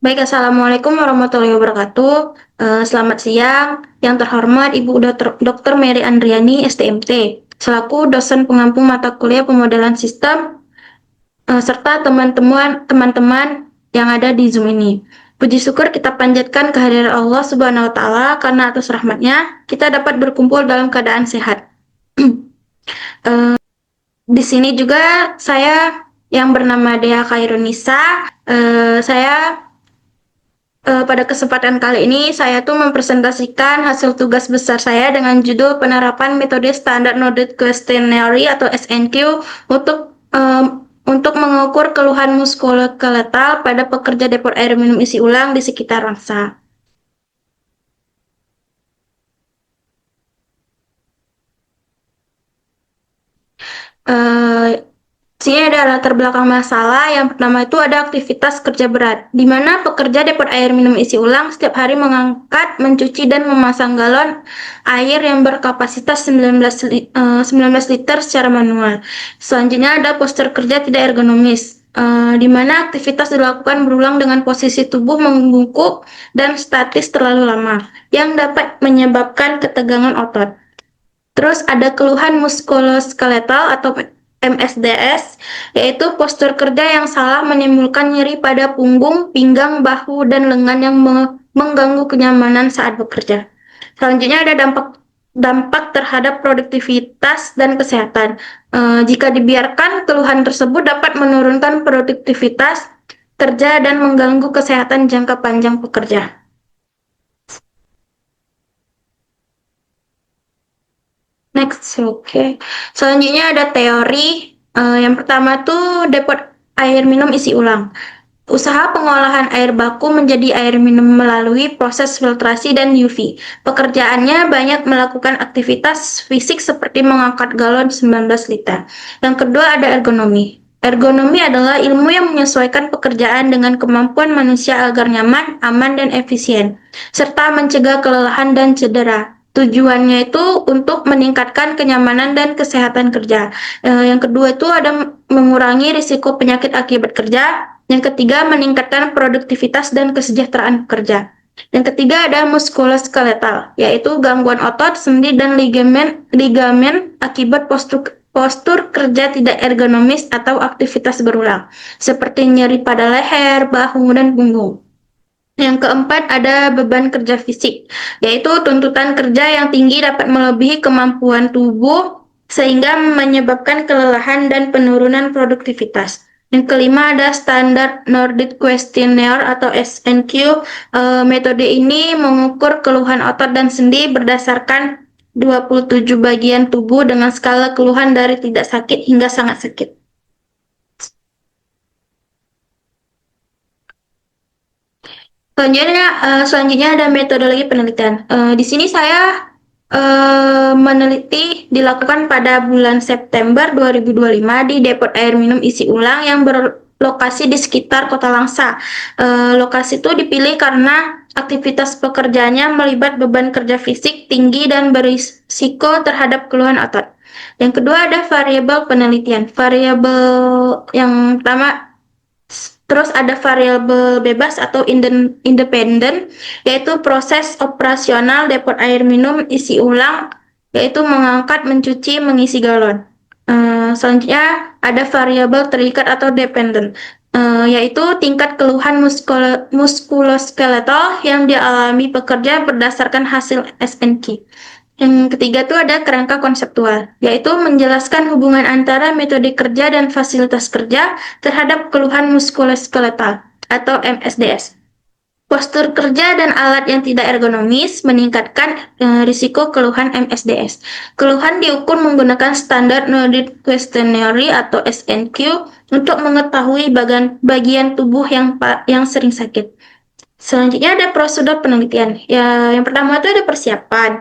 Baik, Assalamualaikum warahmatullahi wabarakatuh. Selamat siang, yang terhormat Ibu Dr. Mary Andriani, STMT, selaku dosen pengampu mata kuliah pemodelan sistem, serta teman-teman yang ada di Zoom ini. Puji syukur kita panjatkan kehadiran Allah Subhanahu wa Ta'ala karena atas rahmatnya kita dapat berkumpul dalam keadaan sehat. Di sini juga saya yang bernama Dea Khairunisa. Saya Pada kesempatan kali ini, saya tuh mempresentasikan hasil tugas besar saya dengan judul penerapan metode Standard Noded Questionnaire atau SNQ untuk em, untuk mengukur keluhan muskuloskeletal pada pekerja depot air minum isi ulang di sekitar Wangsa. Eh, Sini ada latar belakang masalah. Yang pertama itu ada aktivitas kerja berat, di mana pekerja depot air minum isi ulang setiap hari mengangkat, mencuci, dan memasang galon air yang berkapasitas 19 liter secara manual. Selanjutnya ada postur kerja tidak ergonomis, di mana aktivitas dilakukan berulang dengan posisi tubuh membungkuk dan statis terlalu lama, yang dapat menyebabkan ketegangan otot. Terus ada keluhan muskuloskeletal atau MSDS, yaitu postur kerja yang salah menimbulkan nyeri pada punggung, pinggang, bahu, dan lengan yang mengganggu kenyamanan saat bekerja. Selanjutnya ada dampak terhadap produktivitas dan kesehatan. Jika dibiarkan, keluhan tersebut dapat menurunkan produktivitas kerja dan mengganggu kesehatan jangka panjang pekerja. Next, oke. Selanjutnya ada teori. Yang pertama tuh depot air minum isi ulang. Usaha pengolahan air baku menjadi air minum melalui proses filtrasi dan UV. Pekerjaannya banyak melakukan aktivitas fisik seperti mengangkat galon 19 liter. Yang kedua ada ergonomi. Ergonomi adalah ilmu yang menyesuaikan pekerjaan dengan kemampuan manusia agar nyaman, aman, dan efisien, serta mencegah kelelahan dan cedera. Tujuannya itu untuk meningkatkan kenyamanan dan kesehatan kerja. Yang kedua itu ada mengurangi risiko penyakit akibat kerja. Yang ketiga, meningkatkan produktivitas dan kesejahteraan pekerja. Yang ketiga ada muskuloskeletal, yaitu gangguan otot, sendi, dan ligamen akibat postur kerja tidak ergonomis atau aktivitas berulang, seperti nyeri pada leher, bahu, dan punggung. Yang keempat ada beban kerja fisik, yaitu tuntutan kerja yang tinggi dapat melebihi kemampuan tubuh sehingga menyebabkan kelelahan dan penurunan produktivitas. Yang kelima ada Standard Nordic Questionnaire atau SNQ. Metode ini mengukur keluhan otot dan sendi berdasarkan 27 bagian tubuh dengan skala keluhan dari tidak sakit hingga sangat sakit. Selanjutnya ada metodologi penelitian. Di sini saya meneliti dilakukan pada bulan September 2025 di depot air minum isi ulang yang berlokasi di sekitar Kota Langsa. Lokasi itu dipilih karena aktivitas pekerjaannya melibat beban kerja fisik tinggi dan berisiko terhadap keluhan otot. Yang kedua ada variabel penelitian. Variabel yang pertama Terus ada variabel bebas atau independen, yaitu proses operasional depot air minum isi ulang, yaitu mengangkat, mencuci, mengisi galon. Selanjutnya ada variabel terikat atau dependen, yaitu tingkat keluhan muskuloskeletal yang dialami pekerja berdasarkan hasil SNQ. Yang ketiga tuh ada kerangka konseptual, yaitu menjelaskan hubungan antara metode kerja dan fasilitas kerja terhadap keluhan muskuloskeletal atau MSDS. Postur kerja dan alat yang tidak ergonomis meningkatkan risiko keluhan MSDS. Keluhan diukur menggunakan standar Nordic Questionnaire atau SNQ untuk mengetahui bagian tubuh yang sering sakit. Selanjutnya ada prosedur penelitian. Ya, yang pertama itu ada persiapan.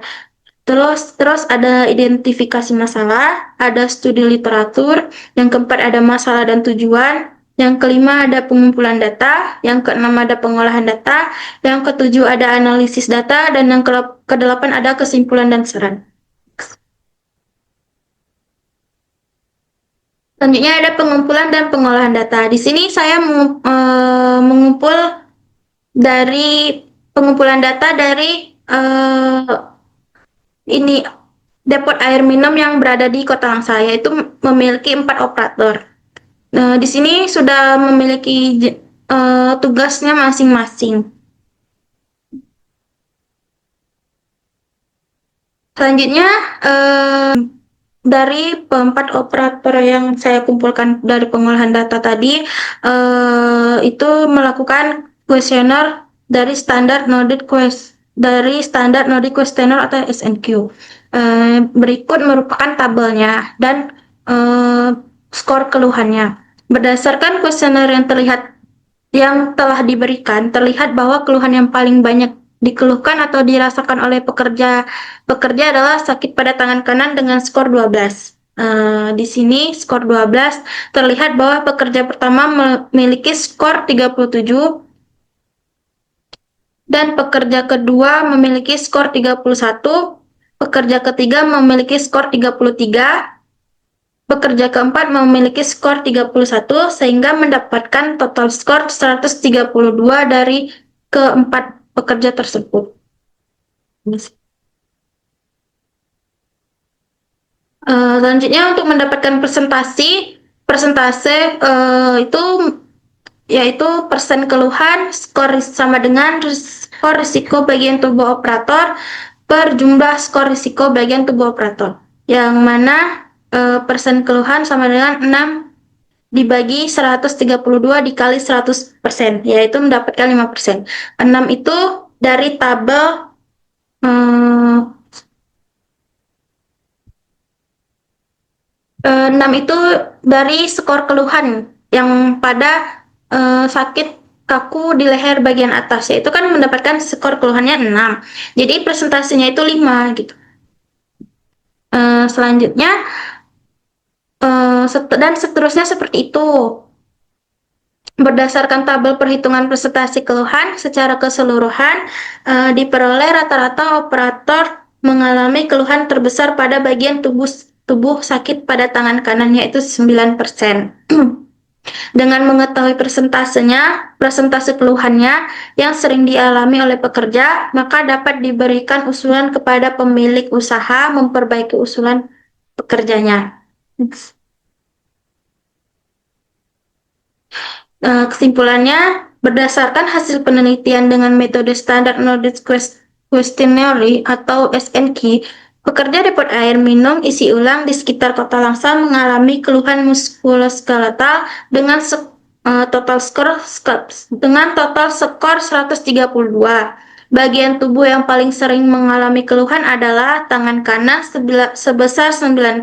Terus ada identifikasi masalah, ada studi literatur, yang keempat ada masalah dan tujuan, yang kelima ada pengumpulan data, yang keenam ada pengolahan data, yang ketujuh ada analisis data, dan yang kedelapan ada kesimpulan dan saran. Selanjutnya ada pengumpulan dan pengolahan data. Di sini saya mengumpul dari pengumpulan data dari ini depot air minum yang berada di Kota Langsa, yaitu memiliki 4 operator. Di sini sudah memiliki tugasnya masing-masing. Selanjutnya, dari 4 operator yang saya kumpulkan dari pengolahan data tadi, itu melakukan kuesioner dari standar Nordic Questionnaire atau SNQ. Berikut merupakan tabelnya dan skor keluhannya. Berdasarkan kuesioner yang telah diberikan, terlihat bahwa keluhan yang paling banyak dikeluhkan atau dirasakan oleh pekerja adalah sakit pada tangan kanan dengan skor 12. Di sini skor 12 terlihat bahwa pekerja pertama memiliki skor 37 dan pekerja kedua memiliki skor 31, pekerja ketiga memiliki skor 33, pekerja keempat memiliki skor 31 sehingga mendapatkan total skor 132 dari keempat pekerja tersebut. Selanjutnya untuk mendapatkan persentase itu yaitu persen keluhan, skor sama dengan skor risiko bagian tubuh operator per jumlah skor risiko bagian tubuh operator. Yang mana persen keluhan sama dengan 6 dibagi 132 dikali 100%, yaitu mendapatkan 5%. 6 itu dari tabel 6 itu dari skor keluhan yang pada sakit kaku di leher bagian atas, yaitu kan mendapatkan skor keluhannya 6. Jadi presentasinya itu 5 gitu. Selanjutnya dan seterusnya seperti itu. Berdasarkan tabel perhitungan presentasi keluhan secara keseluruhan, diperoleh rata-rata operator mengalami keluhan terbesar pada bagian tubuh sakit pada tangan kanan, yaitu 9%. Dengan mengetahui presentase keluhannya yang sering dialami oleh pekerja, maka dapat diberikan usulan kepada pemilik usaha memperbaiki usulan pekerjanya. Kesimpulannya, berdasarkan hasil penelitian dengan metode standar Nordic Questionnaire atau SNQ, pekerja depot air minum isi ulang di sekitar Kota Langsa mengalami keluhan muskuloskeletal dengan total skor 132. Bagian tubuh yang paling sering mengalami keluhan adalah tangan kanan sebesar 9%,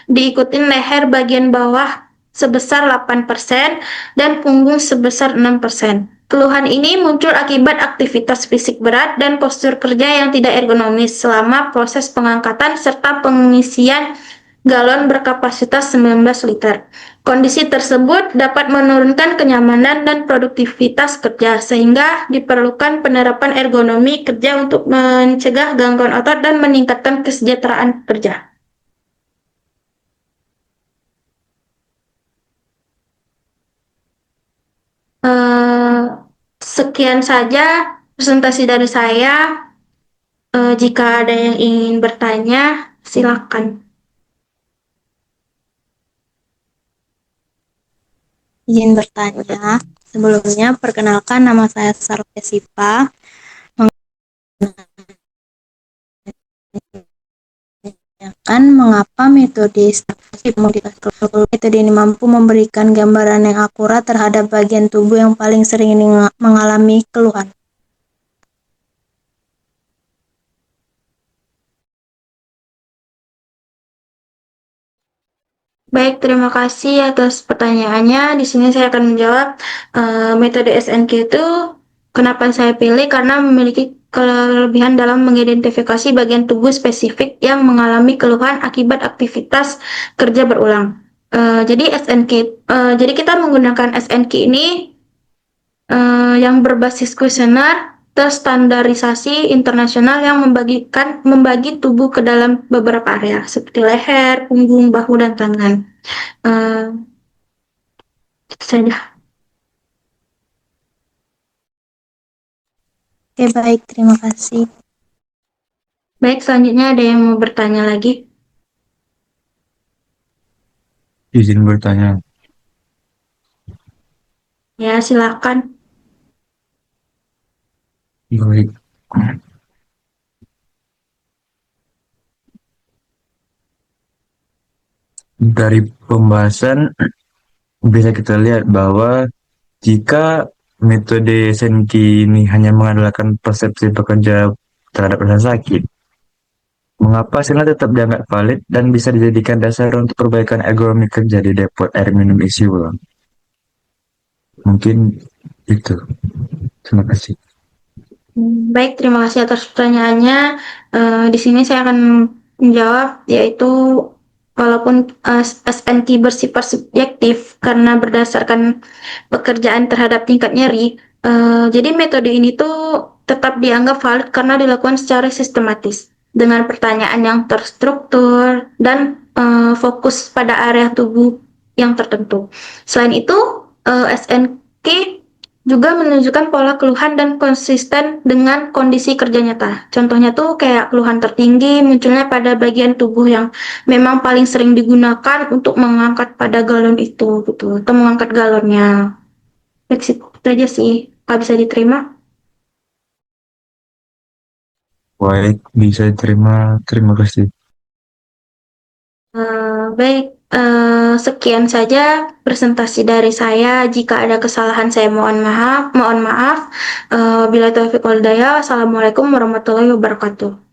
diikuti leher bagian bawah sebesar 8%, dan punggung sebesar 6%. Keluhan ini muncul akibat aktivitas fisik berat dan postur kerja yang tidak ergonomis selama proses pengangkatan serta pengisian galon berkapasitas 19 liter. Kondisi tersebut dapat menurunkan kenyamanan dan produktivitas kerja, sehingga diperlukan penerapan ergonomi kerja untuk mencegah gangguan otot dan meningkatkan kesejahteraan kerja. Sekian saja presentasi dari saya. Jika ada yang ingin bertanya, silakan. Izin bertanya. Sebelumnya, perkenalkan nama saya Sarah Sipa. Menanyakan mengapa metode ini mampu memberikan gambaran yang akurat terhadap bagian tubuh yang paling sering mengalami keluhan. Baik, terima kasih atas pertanyaannya. Di sini saya akan menjawab metode SNQ itu kenapa saya pilih, karena memiliki kelebihan dalam mengidentifikasi bagian tubuh spesifik yang mengalami keluhan akibat aktivitas kerja berulang. Jadi kita menggunakan SNQ ini yang berbasis kuesioner terstandarisasi internasional yang membagi tubuh ke dalam beberapa area seperti leher, punggung, bahu, dan tangan. Itu saja. Oke, baik. Terima kasih. Baik, selanjutnya ada yang mau bertanya lagi? Izin bertanya, Ya, silakan. baik. Dari pembahasan bisa kita lihat bahwa jika metode SNK ini hanya mengandalkan persepsi pekerja terhadap rasa sakit, mengapa hasilnya tetap dianggap valid dan bisa dijadikan dasar untuk perbaikan ergonomi kerja di depot air minum isi ulang? Mungkin itu. Terima kasih. Baik, terima kasih atas pertanyaannya. Di sini saya akan menjawab, yaitu walaupun SNK bersifat subjektif karena berdasarkan pekerjaan terhadap tingkat nyeri, jadi metode ini tuh tetap dianggap valid karena dilakukan secara sistematis dengan pertanyaan yang terstruktur dan fokus pada area tubuh yang tertentu. Selain itu, SNK juga menunjukkan pola keluhan dan konsisten dengan kondisi kerja nyata. Contohnya tuh kayak keluhan tertinggi munculnya pada bagian tubuh yang memang paling sering digunakan untuk mengangkat pada galon itu gitu, atau mengangkat galonnya. Itu aja sih, nggak bisa diterima. Baik, bisa diterima. Terima kasih. Baik, sekian saja presentasi dari saya. Jika ada kesalahan saya mohon maaf. Mohon maaf. Bila taufiq wal hidayah. Assalamualaikum warahmatullahi wabarakatuh.